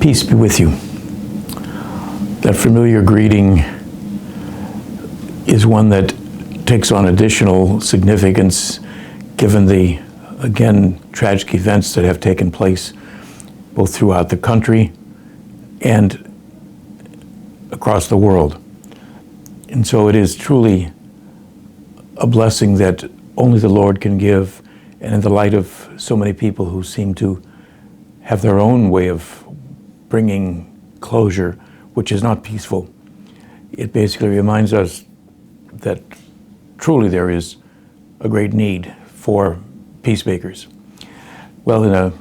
Peace be with you. That familiar greeting is one that takes on additional significance given the, again, tragic events that have taken place both throughout the country and across the world. And so it is truly a blessing that only the Lord can give, and in the light of so many people who seem to have their own way of bringing closure, which is not peaceful, it basically reminds us that truly there is a great need for peacemakers. Well, in an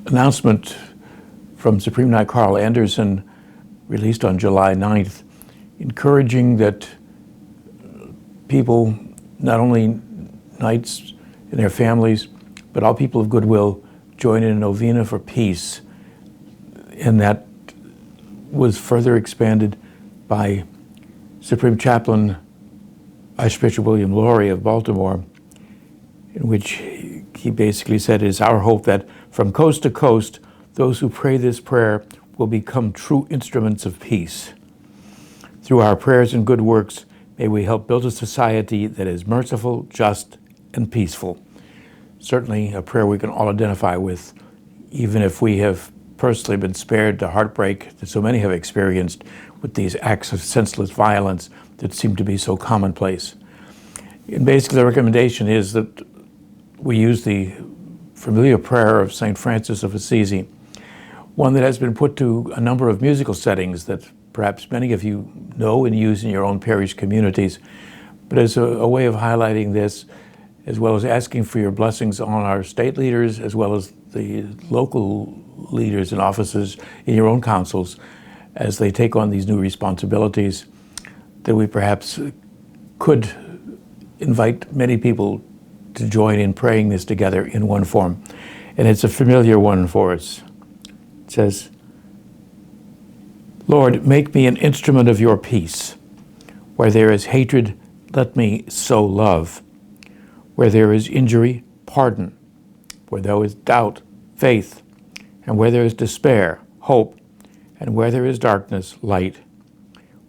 announcement from Supreme Knight Carl Anderson released on July 9th, encouraging that people, not only knights and their families, but all people of goodwill, join in a novena for peace. And that was further expanded by Supreme Chaplain Archbishop William Laurie of Baltimore, in which he basically said, "It is our hope that from coast to coast, those who pray this prayer will become true instruments of peace. Through our prayers and good works, may we help build a society that is merciful, just, and peaceful." Certainly a prayer we can all identify with, even if we have personally been spared the heartbreak that so many have experienced with these acts of senseless violence that seem to be so commonplace. And basically the recommendation is that we use the familiar prayer of St. Francis of Assisi, one that has been put to a number of musical settings that perhaps many of you know and use in your own parish communities, but as a way of highlighting this, as well as asking for your blessings on our state leaders, as well as the local leaders and officers in your own councils as they take on these new responsibilities, that we perhaps could invite many people to join in praying this together in one form. And it's a familiar one for us. It says, "Lord, make me an instrument of your peace. Where there is hatred, let me sow love. Where there is injury, pardon. Where there is doubt, faith. And where there is despair, hope. And where there is darkness, light.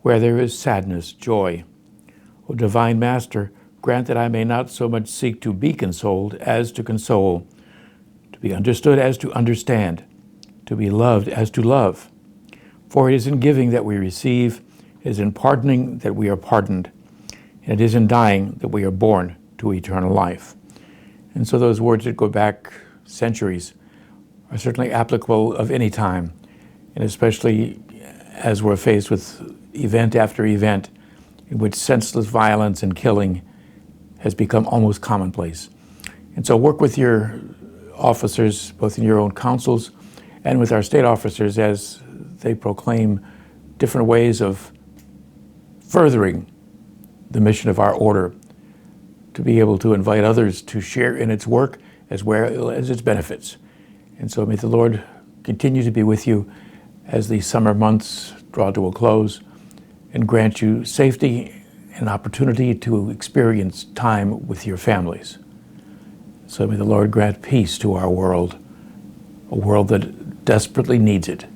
Where there is sadness, joy. O divine Master, grant that I may not so much seek to be consoled as to console, to be understood as to understand, to be loved as to love. For it is in giving that we receive, it is in pardoning that we are pardoned, and it is in dying that we are born to eternal life." And so those words that go back centuries are certainly applicable of any time, and especially as we're faced with event after event in which senseless violence and killing has become almost commonplace. And so work with your officers, both in your own councils and with our state officers as they proclaim different ways of furthering the mission of our order, to be able to invite others to share in its work as well as its benefits. And so may the Lord continue to be with you as the summer months draw to a close and grant you safety and opportunity to experience time with your families. So may the Lord grant peace to our world, a world that desperately needs it.